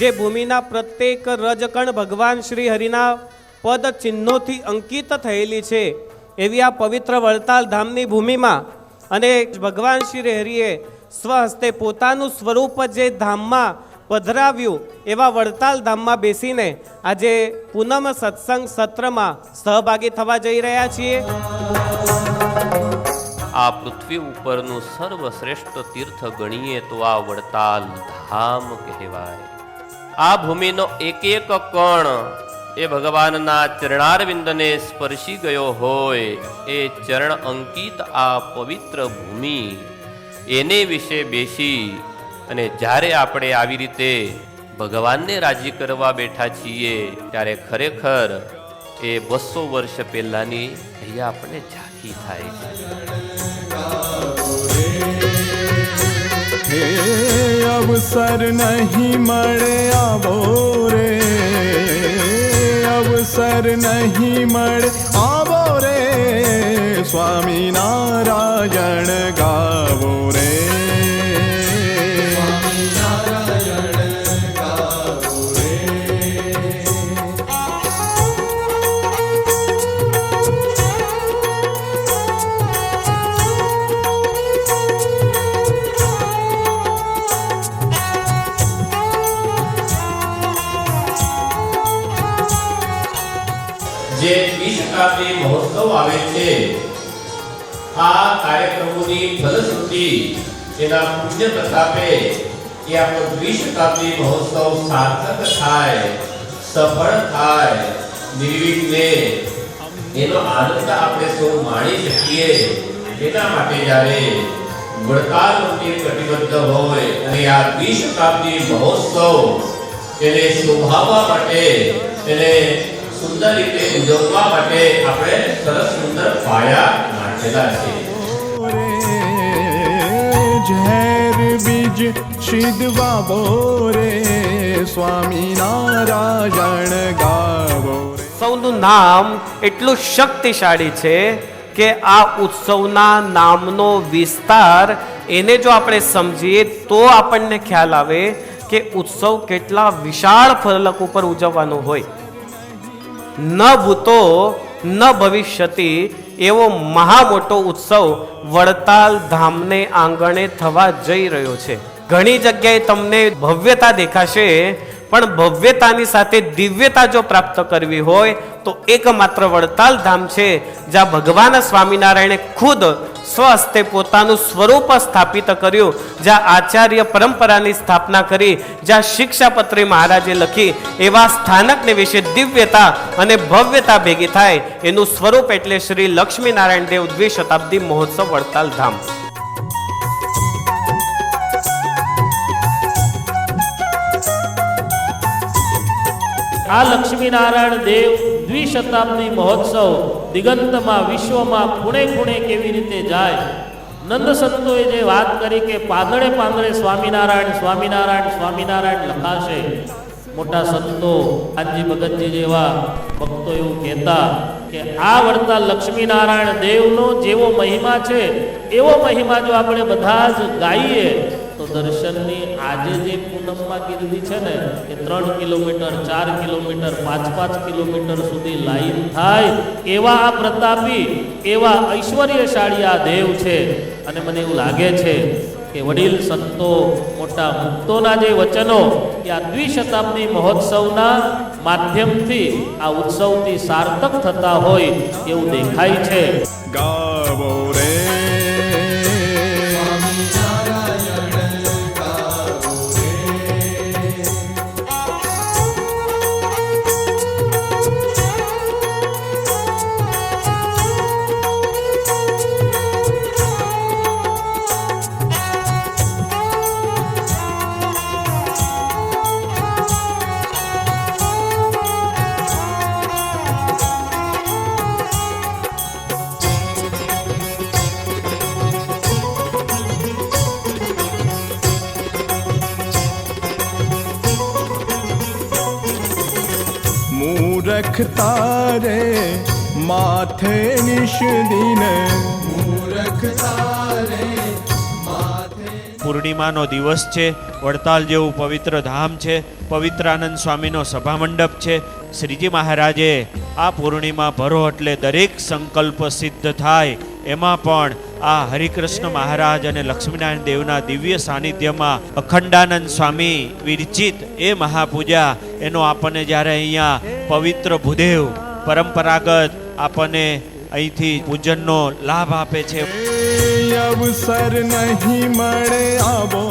જે ભૂમિના પ્રત્યેક રજકણ ભગવાન શ્રી હરિના પદ ચિહ્નોથી અંકિત થયેલી છે, એવી આ પવિત્ર વડતાલ ધામની ભૂમિમાં અને ભગવાન શ્રી હરિએ સ્વહસ્તે પોતાનું સ્વરૂપ જે ધામમાં પધરાવ્યું, એવા વડતાલ ધામમાં બેસીને આજે પૂનમ સત્સંગ સત્રમાં સહભાગી થવા જઈ રહ્યા છીએ. આ પૃથ્વી ઉપરનું સર્વશ્રેષ્ઠ તીર્થ ગણીએ તો આ વડતાલ ધામ કહેવાય. આ ભૂમિનો એક એક કણ એ ભગવાનના ચરણારવિંદને સ્પર્શી ગયો હોય. એ ચરણ અંકિત આ પવિત્ર ભૂમિ, એને વિશે બેસી અને જ્યારે આપણે આવી રીતે ભગવાનને રાજી કરવા બેઠા છીએ, ત્યારે ખરેખર એ 200 વર્ષ પહેલાની અહીંયા આપણને ઝાંખી થાય છે. અવસર નહીં મળે આવો રે, અવસર નહીં મળે આવો રે, સ્વામિનારાયણ ગાવો રે. જે શતાબ્દી મહોત્સવ આવે છે, આ કાર્યક્રમોની ફલશ્રુતિ એના પુણ્ય પ્રતાપે એ આપણો દ્વિશતાબ્દી મહોત્સવ સાર્થક થાય, સફળ થાય, નિર્વિઘ્ને એનો આનંદ આપણે સૌ માણી શકીએ. એના માટે જ્યારે વડતાલ મંદિર કટિબદ્ધ હોય અને આ દ્વિશતાબ્દી મહોત્સવ એને શોભાવવા માટે, એને સુંદર રીતે ઉજવવા માટે આપણે સરસ સુંદર પાયા નાખેલા છે. ઝેર બીજ શીદવાવો રે, સ્વામિનારાયણ ગાવો રે. ઉત્સવનું નામ એટલું શક્તિશાળી છે કે આ ઉત્સવના નામનો વિસ્તાર એને જો આપણે સમજીએ તો આપણને ખ્યાલ આવે કે ઉત્સવ કેટલા વિશાળ ફલક ઉપર ઉજવવાનો હોય. ન ભૂતો ન ભવિષ્યતિ એવો મહા મોટો ઉત્સવ વડતાલ ધામને આંગણે થવા જઈ રહ્યો છે. ઘણી જગ્યાએ તમને ભવ્યતા દેખાશે, પણ ભવ્યતાની સાથે દિવ્યતા જો પ્રાપ્ત કરવી હોય તો એકમાત્ર વડતાલ ધામ છે, જ્યાં ભગવાન સ્વામિનારાયણે ખુદ સ્વહસ્તે પોતાનું સ્વરૂપ સ્થાપિત કર્યું, જ્યાં આચાર્ય પરંપરાની સ્થાપના કરી, જ્યાં શિક્ષાપત્રી મહારાજે લખી, એવા સ્થાનકને વિશે દિવ્યતા અને ભવ્યતા ભેગી થાય એનું સ્વરૂપ એટલે શ્રી લક્ષ્મીનારાયણ દેવ દ્વિશતાબ્દી મહોત્સવ વડતાલ ધામ. આ લક્ષ્મીનારાયણ દેવ દ્વિશતાબ્દી મહોત્સવ દિગંતમાં, વિશ્વમાં ખૂણે ખૂણે કેવી રીતે જાય. નંદ સંતોએ જે વાત કરી કે પાંદડે પાંદડે સ્વામિનારાયણ સ્વામિનારાયણ સ્વામિનારાયણ લખાશે. મોટા સંતો આજી ભગતજી જેવા ભક્તો એવું કહેતા કે આ વડતાલ લક્ષ્મીનારાયણ દેવનો જેવો મહિમા છે, એવો મહિમા જો આપણે બધા જ ગાઈએ તો દર્શનની આજે જે પૂનમમાં કીધી છે ને કે 3 કિલોમીટર 4 કિલોમીટર 5-5 કિલોમીટર સુધી લાઈન થાય, એવા આ પ્રતાપી, એવા ઐશ્વર્યશાળી આ દેવ છે. અને મને એવું લાગે છે કે વડીલ સંતો, મોટા મુક્તોના જે વચનો કે આ દ્વિશતાબ્દી મહોત્સવના માધ્યમથી આ ઉત્સવથી સાર્થક થતા હોય એવું દેખાય છે. ગાવો રે. મૂરખ તારે માથે નિશ દિન મૂરખ તારે પૂર્ણિમાનો દિવસ છે. વડતાલ જેવું પવિત્ર ધામ છે. પવિત્રાનંદ સ્વામીનો સભા મંડપ છે. શ્રીજી મહારાજે આ પૂર્ણિમા ભરો એટલે દરેક સંકલ્પ સિદ્ધ થાય. એમાં પણ આ હરિકૃષ્ણ મહારાજ અને લક્ષ્મીનારાયણ દેવના દિવ્ય સાનિધ્યમાં અખંડાનંદ સ્વામી વિરચિત એ મહાપૂજા એનો આપણને જ્યારે અહીંયા પવિત્ર ભૂદેવ પરંપરાગત આપણને અહીંથી પૂજનનો લાભ આપે છે. અવસર નહીં મળે આવો